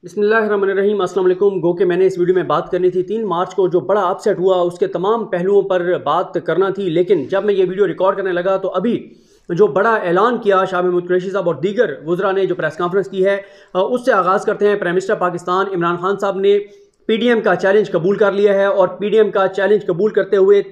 बिस्मिल्लाहिर्रहमानिर्रहीम अस्सलाम वालेकुम। गो के मैंने इस वीडियो में बात करनी थी 3 मार्च को जो बड़ा अपसेट हुआ उसके तमाम पहलुओं पर बात करना थी, लेकिन जब मैं ये वीडियो रिकॉर्ड करने लगा तो अभी जो बड़ा ऐलान किया शाह महमूद कुरैशी साहब और दीगर वुज़रा ने जो प्रेस कॉन्फ्रेंस की है उससे आगाज़ करते हैं। प्राइम मिनिस्टर पाकिस्तान इमरान खान साहब ने PDM का चैलेंज कबूल कर लिया है और PDM का चैलेंज कबूल करते हुए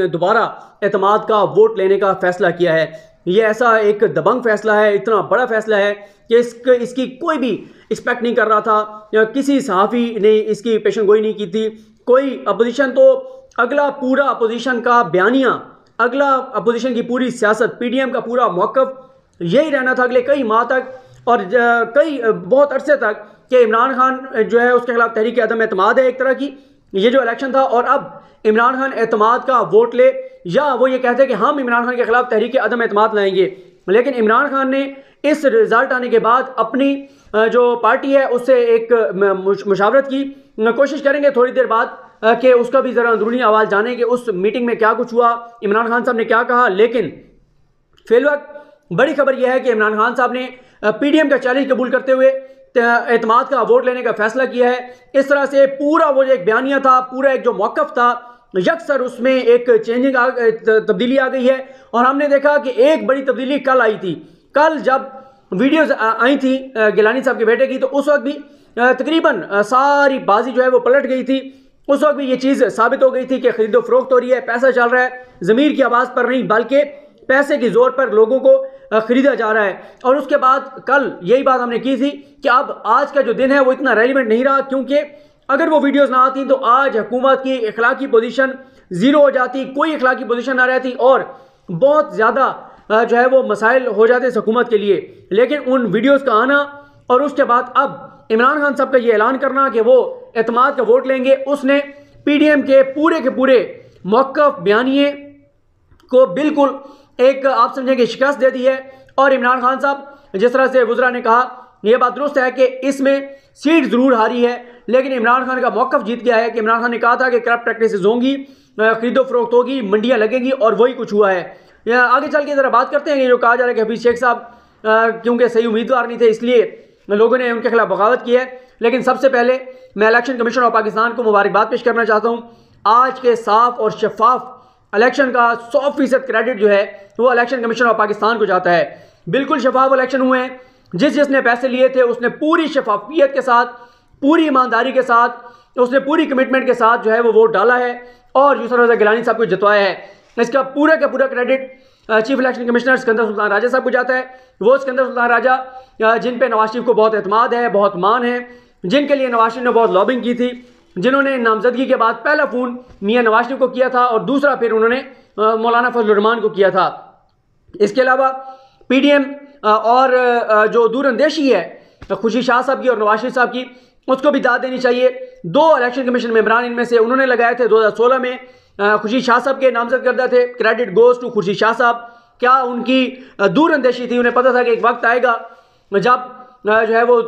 दोबारा एतमाद का वोट लेने का फैसला किया है। ये ऐसा एक दबंग फैसला है, इतना बड़ा फैसला है कि इसकी कोई भी एक्सपेक्ट नहीं कर रहा था। किसी सहाफ़ी ने इसकी पेशन गोई नहीं की थी। कोई अपोजिशन तो अगला पूरा अपोजिशन का बयानिया, अगला अपोजिशन की पूरी सियासत, PDM का पूरा मौक़िफ़ यही रहना था अगले कई माह तक और कई बहुत अरसे तक कि इमरान खान जो है उसके खिलाफ तहरीक अदम एतमाद है एक तरह की ये जो इलेक्शन था। और अब इमरान खान एतमाद का वोट ले या वो ये कहते हैं कि हम इमरान खान के खिलाफ तहरीक अदम एतमाद लाएंगे, लेकिन इमरान खान ने इस रिजल्ट आने के बाद अपनी जो पार्टी है उससे एक मुशावरत की, कोशिश करेंगे थोड़ी देर बाद कि उसका भी ज़रा अंदरूनी आवाज़ जाने कि उस मीटिंग में क्या कुछ हुआ, इमरान खान साहब ने क्या कहा। लेकिन फिलवक्त बड़ी खबर यह है कि इमरान खान साहब ने PDM का चैलेंज कबूल करते हुए एतमाद का वोट लेने का फैसला किया है। इस तरह से पूरा वो जो एक बयानिया था, पूरा एक जो मौक़िफ़ था, यकसर उसमें एक चेंजिंग तब्दीली आ गई है। और हमने देखा कि एक बड़ी तब्दीली कल आई थी। कल जब वीडियोज़ आई थी गिलानी साहब के बेटे की तो उस वक्त भी तकरीबन सारी बाजी जो है वो पलट गई थी। उस वक्त भी ये चीज़ साबित हो गई थी कि खरीदो फरोख्त हो रही है, पैसा चल रहा है, ज़मीर की आवाज़ पर नहीं बल्कि पैसे की जोर पर लोगों को खरीदा जा रहा है। और उसके बाद कल यही बात हमने की थी कि अब आज का जो दिन है वो इतना रेलिवेंट नहीं रहा, क्योंकि अगर वो वीडियोस ना आती तो आज हुकूमत की इखलाकी पोजीशन ज़ीरो हो जाती, कोई इखलाकी पोजीशन ना रहती और बहुत ज़्यादा जो है वो मसाइल हो जाते इस हुकूमत के लिए। लेकिन उन वीडियोज़ का आना और उसके बाद अब इमरान खान साहब का ये ऐलान करना कि वो एतमाद का वोट लेंगे, उसने PDM के पूरे मौक़िफ़ बयानिए को बिल्कुल एक आप समझें कि शिकस्त दे दी है। और इमरान खान साहब जिस तरह से वुज़रा ने कहा यह बात दुरुस्त है कि इसमें सीट ज़रूर हारी है, लेकिन इमरान खान का मौक़िफ़ जीत गया है कि इमरान खान ने कहा था कि करप्ट प्रैक्टिसेस होंगी, खरीदो फरोख्त होगी, मंडियाँ लगेंगी और वही कुछ हुआ है। आगे चल के ज़रा बात करते हैं। ये जो कहा जा रहा है कि हफीज़ शेख साहब क्योंकि सही उम्मीदवार नहीं थे इसलिए लोगों ने उनके खिलाफ बगावत की है। लेकिन सबसे पहले मैं इलेक्शन कमीशन ऑफ पाकिस्तान को मुबारकबाद पेश करना चाहता हूँ। आज के साफ और शफाफ इलेक्शन का 100% क्रेडिट जो है वो इलेक्शन कमीशन ऑफ पाकिस्तान को जाता है। बिल्कुल शफाफ इलेक्शन हुए हैं। जिसने पैसे लिए थे उसने पूरी शफाफियत के साथ, पूरी ईमानदारी के साथ, उसने पूरी कमिटमेंट के साथ जो है वो वोट डाला है और यूसुफ रज़ा गिलानी साहब को जितवाया है। इसका पूरा का पूरा credit chief election commissioner Sikandar Sultan Raja साहब को जाता है। वो सिकंदर सुल्तान राजा जिन पे नवाज शरीफ को बहुत एतमाद है, बहुत मान है, जिनके लिए नवाज शरीफ ने बहुत लॉबिंग की थी, जिन्होंने नामजदगी के बाद पहला फ़ोन मियां नवाज शरीफ को किया था और दूसरा फिर उन्होंने मौलाना फजलुर रहमान को किया था। इसके अलावा PDM और जो दूरअंदेशी है खुशी शाह साहब की और नवाज शरीफ साहब की, उसको भी दाद देनी चाहिए। 2 इलेक्शन कमीशन मेंबरान इनमें से उन्होंने लगाए थे। 2016 में खुशी शाह साहब के नामजद करदा थे। क्रेडिट गोज़ टू खुशी शाह साहब। क्या उनकी दूरअंदेशी थी, उन्हें पता था कि एक वक्त आएगा जब जो है वो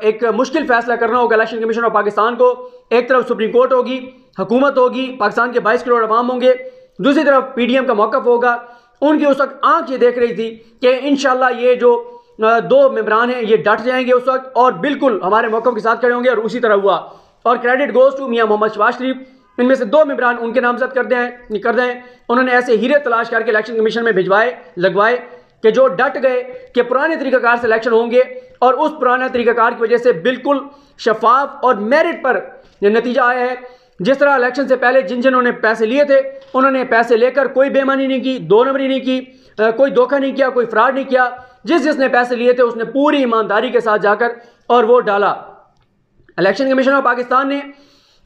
एक मुश्किल फैसला करना होगा इलेक्शन कमीशन ऑफ पाकिस्तान को। एक तरफ सुप्रीम कोर्ट होगी, हुकूमत होगी, पाकिस्तान के 22 करोड़ अवाम होंगे, दूसरी तरफ PDM का मौक़िफ़ होगा। उनकी उस वक्त आँख ये देख रही थी कि इंशाल्लाह ये जो 2 मेंबरान हैं ये डट जाएंगे उस वक्त और बिल्कुल हमारे मौक़िफ़ के साथ खड़े होंगे और उसी तरह हुआ। और क्रेडिट गोज़ टू मियां मोहम्मद शहबाज शरीफ। इनमें से 2 मेंबरान उनके नामजद कर दें। उन्होंने ऐसे हीरे तलाश करके इलेक्शन कमीशन में भिजवाए, लगवाए कि जो डट गए कि पुराने तरीक़ाकार से इलेक्शन होंगे और उस पुराने तरीक़ाकार की वजह से बिल्कुल शफाफ और मेरिट पर नतीजा आया है। जिस तरह इलेक्शन से पहले जिन्होंने पैसे लिए थे उन्होंने पैसे लेकर कोई बेईमानी नहीं की, 2 नंबरी नहीं की, कोई धोखा नहीं किया, कोई फ्रॉड नहीं किया। जिसने पैसे लिए थे उसने पूरी ईमानदारी के साथ जाकर और वोट डाला। इलेक्शन कमीशन ऑफ पाकिस्तान ने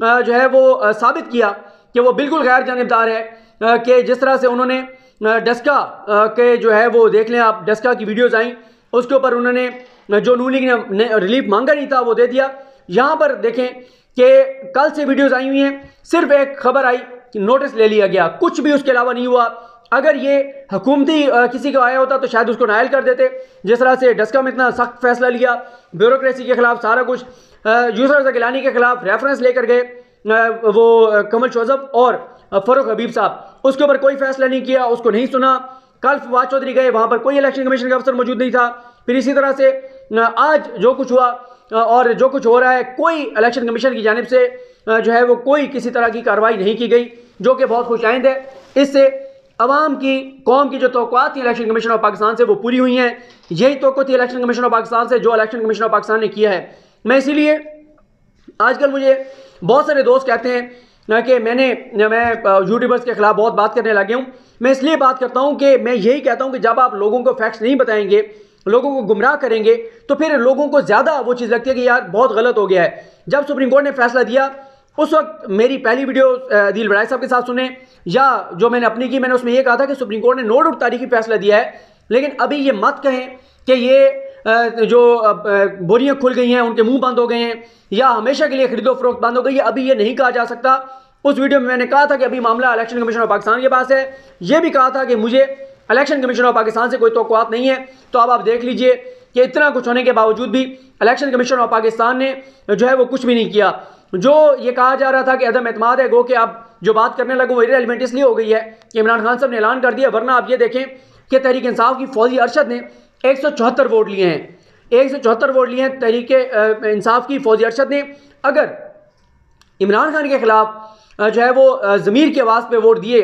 जो है वो साबित किया कि वो बिल्कुल गैर जानिबदार है कि जिस तरह से उन्होंने डस्का के जो है वो देख लें आप, डस्का की वीडियोज़ आई उसके ऊपर उन्होंने जो नून लीग ने रिलीफ मांगा नहीं था वो दे दिया। यहाँ पर देखें कि कल से वीडियोज़ आई हुई हैं, सिर्फ एक खबर आई कि नोटिस ले लिया गया, कुछ भी उसके अलावा नहीं हुआ। अगर ये हुकूमती किसी को आया होता तो शायद उसको नायल कर देते। जिस तरह से डस्का में इतना सख्त फैसला लिया, ब्यूरोक्रेसी के खिलाफ सारा कुछ, यूसुफ रज़ा गिलानी के खिलाफ रेफरेंस लेकर गए वो कमल शोजब और फ़ारूक हबीब साहब, उसके ऊपर कोई फैसला नहीं किया, उसको नहीं सुना। कल फवाद चौधरी गए, वहाँ पर कोई इलेक्शन कमीशन का अफसर मौजूद नहीं था। फिर इसी तरह से आज जो कुछ हुआ और जो कुछ हो रहा है, कोई इलेक्शन कमीशन की जानिब से जो है वो कोई किसी तरह की कार्रवाई नहीं की गई, जो कि बहुत खुशाइंद है। इससे अवाम की, कौम की जो तवक्कुआत थी इलेक्शन कमीशन ऑफ पाकिस्तान से वो पूरी हुई हैं। यही तवक्कुआ थी इलेक्शन कमीशन ऑफ पाकिस्तान से, जो इलेक्शन कमीशन ऑफ पाकिस्तान ने किया है। मैं इसीलिए आजकल मुझे बहुत सारे दोस्त कहते हैं कि मैं यूट्यूबर्स के खिलाफ बहुत बात करने लगे हूँ। मैं इसलिए बात करता हूँ कि मैं यही कहता हूँ कि जब आप लोगों को फैक्ट्स नहीं बताएंगे, लोगों को गुमराह करेंगे, तो फिर लोगों को ज़्यादा वो चीज़ लगती है कि यार बहुत गलत हो गया है। जब सुप्रीम कोर्ट ने फैसला दिया उस वक्त मेरी पहली वीडियो दिल बड़ाई साहब के साथ सुने, या जो मैंने अपनी की, मैंने उसमें यह कहा था कि सुप्रीम कोर्ट ने नो डाउट तारीखी फैसला दिया है। लेकिन अभी ये मत कहें कि ये जो बोरियां खुल गई हैं उनके मुंह बंद हो गए हैं, या हमेशा के लिए खरीदो फरोख्त बंद हो गई है। अभी ये नहीं कहा जा सकता। उस वीडियो में मैंने कहा था कि अभी मामला इलेक्शन कमीशन ऑफ पाकिस्तान के पास है। यह भी कहा था कि मुझे इलेक्शन कमीशन ऑफ पाकिस्तान से कोई तवक्कुआत नहीं है। तो अब आप देख लीजिए कि इतना कुछ होने के बावजूद भी इलेक्शन कमीशन ऑफ पाकिस्तान ने जो है वो कुछ भी नहीं किया। जो ये कहा जा रहा था कि अदम एतमाद है, गो कि अब जो बात करने लगो वो इररिलेवेंट इसलिए हो गई है कि इमरान खान साहब ने ऐलान कर दिया। वरना आप ये देखें कि तहरीक इंसाफ की फौजी अरशद ने 174 वोट लिए हैं, 174 वोट लिए हैं तहरीक इंसाफ की फौजी अरशद ने। अगर इमरान खान के खिलाफ जो है वो ज़मीर की आवाज़ पे वोट दिए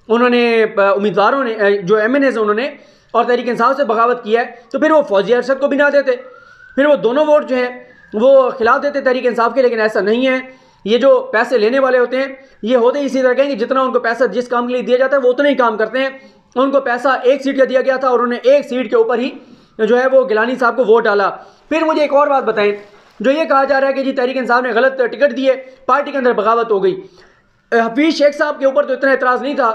उन्होंने, उम्मीदवारों ने, जो MNAs उन्होंने, और तहरीक इंसाफ से बगावत किया है, तो फिर वो फौजी अरशद को भी ना देते, फिर वो दोनों वोट जो हैं वो खिलाफ देते तहरीक इंसाफ के। लेकिन ऐसा नहीं है। ये जो पैसे लेने वाले होते हैं ये होते इसी तरह के हैं कि जितना उनको पैसा जिस काम के लिए दिया जाता है वो उतना ही काम करते हैं। उनको पैसा एक सीट का दिया गया था और उन्होंने एक सीट के ऊपर ही जो है वो गिलानी साहब को वोट डाला। फिर मुझे एक और बात बताएं, जो ये कहा जा रहा है कि जी तहरीक इंसाफ ने गलत टिकट दिए, पार्टी के अंदर बगावत हो गई। हफीज शेख साहब के ऊपर तो इतना एतराज़ नहीं था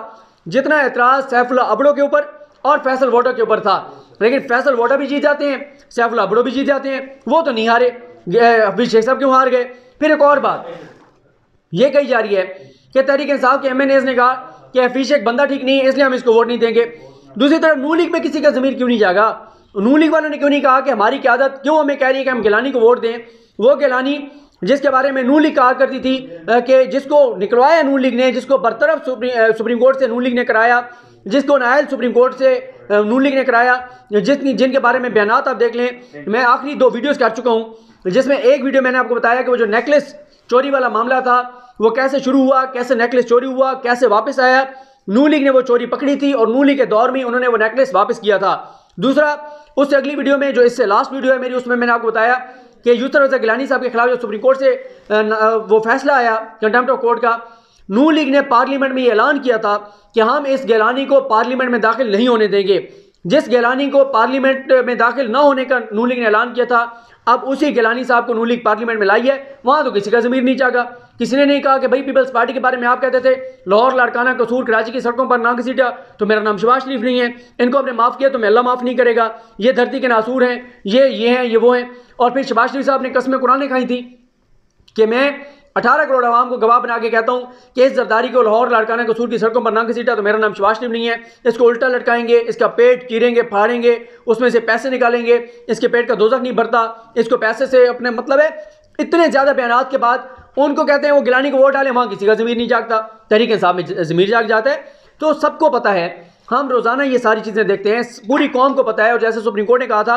जितना एतराज़ सैफुल्लाह अबड़ो के ऊपर और फैसल वोटर के ऊपर था। लेकिन फैसल वोटर भी जीत जाते हैं, सैफुल्लाह अबड़ो भी जीत जाते हैं, वो तो नहीं हारे। हफीज शेख साहब क्यों हार गए? फिर एक और बात ये कही जा रही है कि तहरीक इंसाफ के MNAs ने कहा कि हफीज शेख बंदा ठीक नहीं है इसलिए हम इसको वोट नहीं देंगे। दूसरी तरफ नून लीग में किसी का ज़मीर क्यों नहीं जागा? नून लीग वालों ने क्यों नहीं कहा कि हमारी क़यादत क्यों हमें कह रही है कि हम गिलानी को वोट दें? वो गिलानी जिसके बारे में नून लीग कहा करती थी कि जिसको निकलवाया नून लीग ने, जिसको बरतरफ सुप्रीम कोर्ट से नून लीग ने कराया, जिसको नायल सुप्रीम कोर्ट से नून लीग ने कराया, जिनके बारे में बयानात आप देख लें। मैं आखिरी 2 वीडियोस कर चुका हूं, जिसमें एक वीडियो मैंने आपको बताया कि वो जो नेकलेस चोरी वाला मामला था वो कैसे शुरू हुआ, कैसे नेकलेस चोरी हुआ, कैसे वापस आया। नून लीग ने वो चोरी पकड़ी थी और नून लीग के दौर में उन्होंने वो नेकलेस वापस किया था। दूसरा, उससे अगली वीडियो में, जो इससे लास्ट वीडियो है मेरी, उसमें मैंने आपको बताया कि यूसुफ रज़ा गिलानी साहब के खिलाफ जो सुप्रीम कोर्ट से वो फैसला आया कंटेम्प्ट ऑफ कोर्ट का, नून लीग ने पार्लियामेंट में ये ऐलान किया था कि हम इस गिलानी को पार्लियामेंट में दाखिल नहीं होने देंगे। जिस गिलानी को पार्लियामेंट में दाखिल न होने का नून लीग ने ऐलान किया था, अब उसी गिलानी साहब को नून लीग पार्लियामेंट में लाई है। वहां तो किसी का ज़मीर नहीं जागा, किसी ने नहीं कहा कि भाई पीपल्स पार्टी के बारे में आप कहते थे लाहौर, लाड़काना, कसूर, कराची की सड़कों पर ना घसीटा तो मेरा नाम शहबाज शरीफ नहीं है, इनको आपने माफ़ किया तो मैं अल्लाह माफ़ नहीं करेगा, ये धरती के नासूर हैं, ये हैं, ये वो हैं। और फिर शहबाज शरीफ साहब ने कस्में कुरान खाई थी कि मैं 18 करोड़ आवाम को गवाह बना के कहता हूँ कि इस जरदारी को लाहौर, लाड़काना, कसूर की सड़कों पर ना घसीटा तो मेरा नाम शहबाज शरीफ नहीं है, इसको उल्टा लटकाएंगे, इसका पेट चीरेंगे, फाड़ेंगे, उसमें से पैसे निकालेंगे, इसके पेट का दोजख नहीं भरता, इसको पैसे से अपने मतलब है। इतने ज़्यादा बयानात के बाद उनको कहते हैं वो गिलानी को वोट डालें, वहाँ किसी का ज़मीर नहीं जागता, तहरीक इंसाफ में ज़मीर जाग जाता है। तो सबको पता है, हम रोज़ाना ये सारी चीज़ें देखते हैं, पूरी कौम को पता है। और जैसे सुप्रीम कोर्ट ने कहा था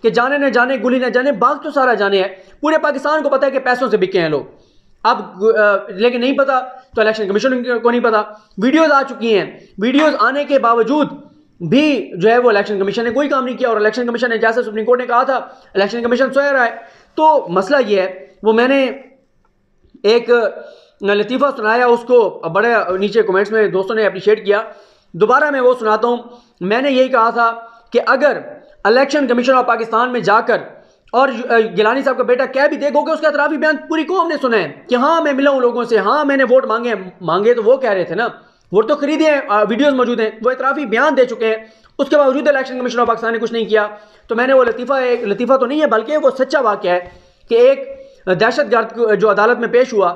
कि जाने न जाने गुली न जाने बाग तो सारा जाने है, पूरे पाकिस्तान को पता है कि पैसों से बिके हैं लोग। अब लेकिन नहीं पता तो इलेक्शन कमीशन को नहीं पता। वीडियोस आ चुकी हैं, वीडियोस आने के बावजूद भी जो है वो इलेक्शन कमीशन ने कोई काम नहीं किया। और इलेक्शन कमीशन ने, जैसे सुप्रीम कोर्ट ने कहा था, इलेक्शन कमीशन सोया रहा है। तो मसला ये है, वो मैंने एक लतीफ़ा सुनाया, उसको बड़े नीचे कमेंट्स में दोस्तों ने अप्रिशिएट किया, दोबारा मैं वो सुनाता हूँ। मैंने यही कहा था कि अगर इलेक्शन कमीशन ऑफ पाकिस्तान में जाकर और गिलानी साहब का बेटा कह भी देखोगे, उसका एतराफ़ी बयान पूरी कौम ने सुना है कि हाँ मैं मिला हूँ लोगों से, हाँ मैंने वोट मांगे तो वो कह रहे थे ना, वोट तो खरीदे हैं, वीडियोस मौजूद हैं, वो एतराफ़ी बयान दे चुके हैं, उसके बावजूद इलेक्शन कमीशन ऑफ पाकिस्तान ने कुछ नहीं किया। तो मैंने वो लतीफ़ा, एक लतीफ़ा तो नहीं है बल्कि वो सच्चा वाक़या है कि एक दहशतगर्द जो अदालत में पेश हुआ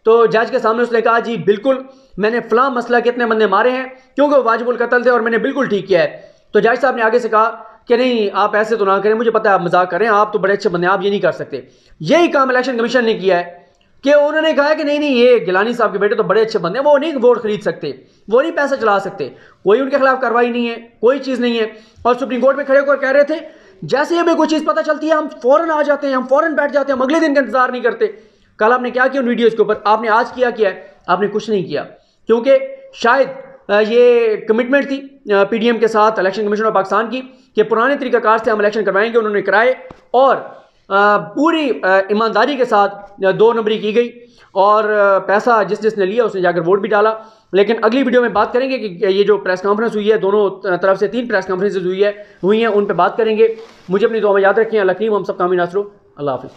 तो जज के सामने उसने कहा जी बिल्कुल मैंने फ़लाँ मसला कितने बंदे मारे हैं क्योंकि वो वाजिबुल कत्ल थे और मैंने बिल्कुल ठीक किया है। तो जज साहब ने आगे से कहा कि नहीं आप ऐसे तो ना करें, मुझे पता है आप मजाक करें, आप तो बड़े अच्छे बंदे, आप ये नहीं कर सकते। यही काम इलेक्शन कमीशन ने किया है कि उन्होंने कहा कि नहीं ये गिलानी साहब के बेटे तो बड़े अच्छे बंदे हैं, वो नहीं वोट खरीद सकते, वो नहीं पैसा चला सकते, कोई उनके खिलाफ कार्रवाई नहीं है, कोई चीज़ नहीं है। और सुप्रीम कोर्ट में खड़े होकर कह रहे थे जैसे ही हमें कोई चीज़ पता चलती है हम फ़ौरन आ जाते हैं, हम फ़ौरन बैठ जाते हैं, हम अगले दिन का इंतजार नहीं करते। कल आपने क्या किया उन वीडियोज़ के ऊपर, आपने आज किया है? आपने कुछ नहीं किया, क्योंकि शायद ये कमिटमेंट थी PDM के साथ, इलेक्शन कमीशन ऑफ पाकिस्तान की, कि पुराने तरीक़ाकार से हम इलेक्शन करवाएंगे। उन्होंने कराए और पूरी ईमानदारी के साथ 2 नंबरी की गई और पैसा जिसने लिया उसने जाकर वोट भी डाला। लेकिन अगली वीडियो में बात करेंगे कि ये जो प्रेस कॉन्फ्रेंस हुई है, दोनों तरफ से 3 प्रेस कॉन्फ्रेंसेज हुई हैं, उन पर बात करेंगे। मुझे अपनी दुआ में याद रखें। अल्लाह करीम हम सब कामयाब नासरो। अल्लाह हाफ़िज़।